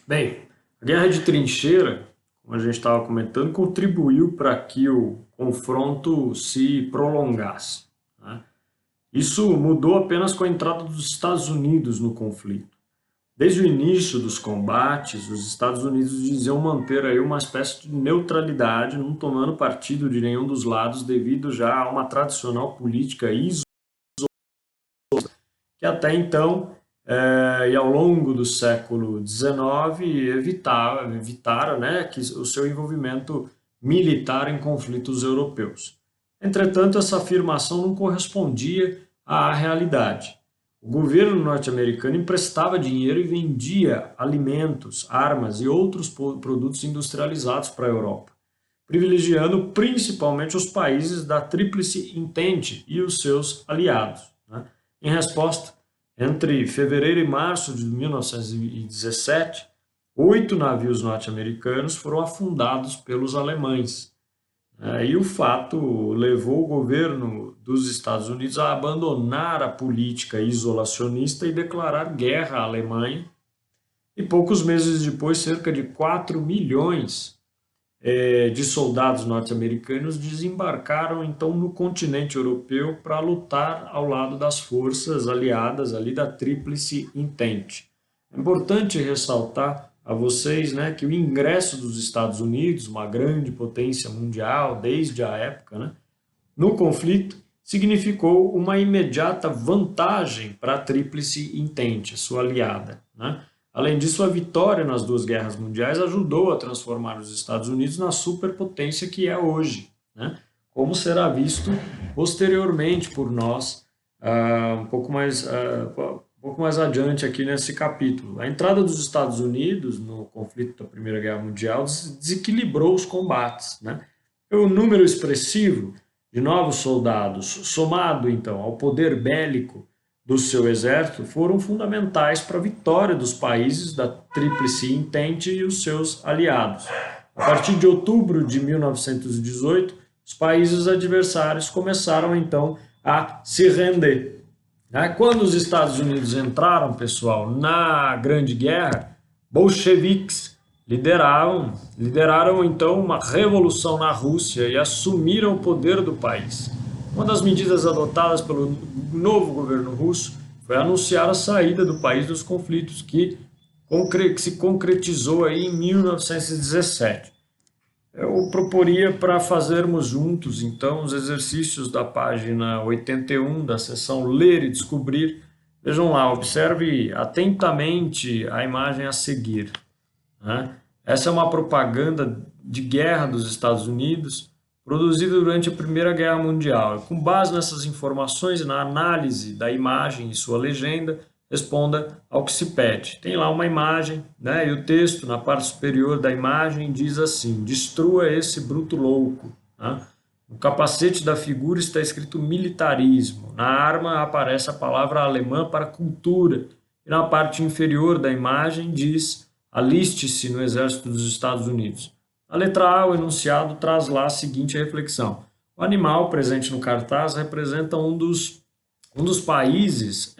Bem, a guerra de trincheira, como a gente estava comentando, contribuiu para que o confronto se prolongasse, né? Isso mudou apenas com a entrada dos Estados Unidos no conflito. Desde o início dos combates, os Estados Unidos diziam manter aí uma espécie de neutralidade, não tomando partido de nenhum dos lados, devido já a uma tradicional política que até então e ao longo do século XIX evitaram, né, que o seu envolvimento militar em conflitos europeus. Entretanto, essa afirmação não correspondia à realidade. O governo norte-americano emprestava dinheiro e vendia alimentos, armas e outros produtos industrializados para a Europa, privilegiando principalmente os países da Tríplice Entente e os seus aliados, né? Em resposta, entre fevereiro e março de 1917, 8 navios norte-americanos foram afundados pelos alemães. E o fato levou o governo dos Estados Unidos a abandonar a política isolacionista e declarar guerra à Alemanha. E poucos meses depois, cerca de 4 milhões de soldados norte-americanos desembarcaram então no continente europeu para lutar ao lado das forças aliadas ali da Tríplice Entente. É importante ressaltar a vocês, né, que o ingresso dos Estados Unidos, uma grande potência mundial desde a época, né, no conflito, significou uma imediata vantagem para a Tríplice Entente, sua aliada, né? Além disso, a vitória nas duas guerras mundiais ajudou a transformar os Estados Unidos na superpotência que é hoje, né? Como será visto posteriormente por nós, um pouco mais adiante aqui nesse capítulo. A entrada dos Estados Unidos no conflito da Primeira Guerra Mundial desequilibrou os combates, né? O número expressivo de novos soldados, somado então ao poder bélico do seu exército, foram fundamentais para a vitória dos países da Tríplice Entente e os seus aliados. A partir de outubro de 1918, os países adversários começaram então a se render. Quando os Estados Unidos entraram, pessoal, na Grande Guerra, bolcheviques lideraram então uma revolução na Rússia e assumiram o poder do país. Uma das medidas adotadas pelo novo governo russo foi anunciar a saída do país dos conflitos, que se concretizou aí em 1917. Eu proporia para fazermos juntos, então, os exercícios da página 81 da seção Ler e Descobrir. Vejam lá, observe atentamente a imagem a seguir, né? Essa é uma propaganda de guerra dos Estados Unidos, produzida durante a Primeira Guerra Mundial. Com base nessas informações e na análise da imagem e sua legenda, responda ao que se pede. Tem lá uma imagem, né? E o texto na parte superior da imagem diz assim: destrua esse bruto louco, né? No capacete da figura está escrito militarismo. Na arma aparece a palavra alemã para cultura. E na parte inferior da imagem diz: aliste-se no exército dos Estados Unidos. A letra A, o enunciado, traz lá a seguinte reflexão: o animal presente no cartaz representa um dos países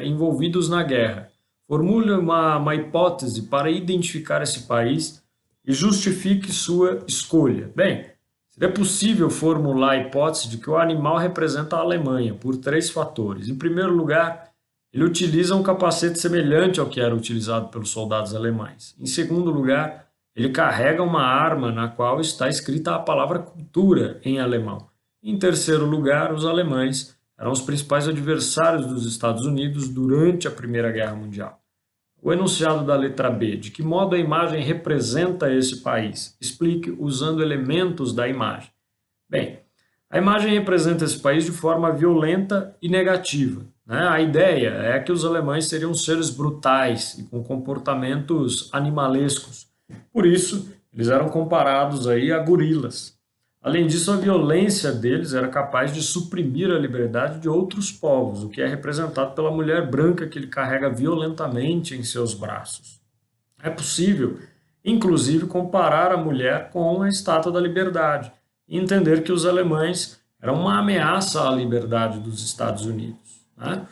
envolvidos na guerra. Formule uma hipótese para identificar esse país e justifique sua escolha. Bem, seria possível formular a hipótese de que o animal representa a Alemanha por três fatores. Em primeiro lugar, ele utiliza um capacete semelhante ao que era utilizado pelos soldados alemães. Em segundo lugar, ele carrega uma arma na qual está escrita a palavra cultura em alemão. Em terceiro lugar, os alemães eram os principais adversários dos Estados Unidos durante a Primeira Guerra Mundial. O enunciado da letra B: de que modo a imagem representa esse país? Explique usando elementos da imagem. Bem, a imagem representa esse país de forma violenta e negativa, né? A ideia é que os alemães seriam seres brutais e com comportamentos animalescos. Por isso, eles eram comparados aí a gorilas. Além disso, a violência deles era capaz de suprimir a liberdade de outros povos, o que é representado pela mulher branca que ele carrega violentamente em seus braços. É possível, inclusive, comparar a mulher com a Estátua da Liberdade e entender que os alemães eram uma ameaça à liberdade dos Estados Unidos, né?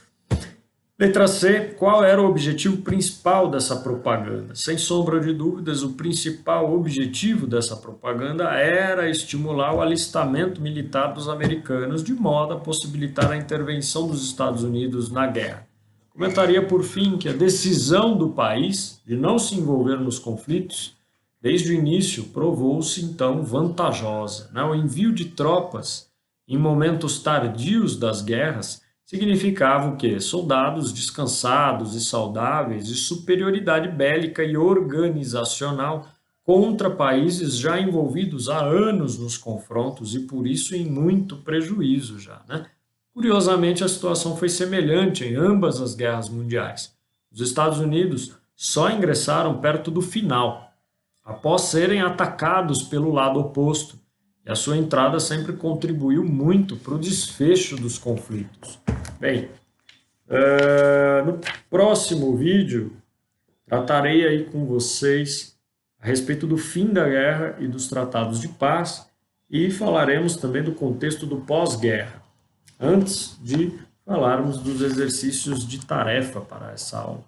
Letra C, qual era o objetivo principal dessa propaganda? Sem sombra de dúvidas, o principal objetivo dessa propaganda era estimular o alistamento militar dos americanos, de modo a possibilitar a intervenção dos Estados Unidos na guerra. Comentaria, por fim, que a decisão do país de não se envolver nos conflitos, desde o início, provou-se, então, vantajosa. O envio de tropas em momentos tardios das guerras significava o quê? Soldados descansados e saudáveis e superioridade bélica e organizacional contra países já envolvidos há anos nos confrontos e por isso em muito prejuízo já, né? Curiosamente, a situação foi semelhante em ambas as guerras mundiais. Os Estados Unidos só ingressaram perto do final, após serem atacados pelo lado oposto, e a sua entrada sempre contribuiu muito para o desfecho dos conflitos. Bem, no próximo vídeo, tratarei aí com vocês a respeito do fim da guerra e dos tratados de paz e falaremos também do contexto do pós-guerra, antes de falarmos dos exercícios de tarefa para essa aula.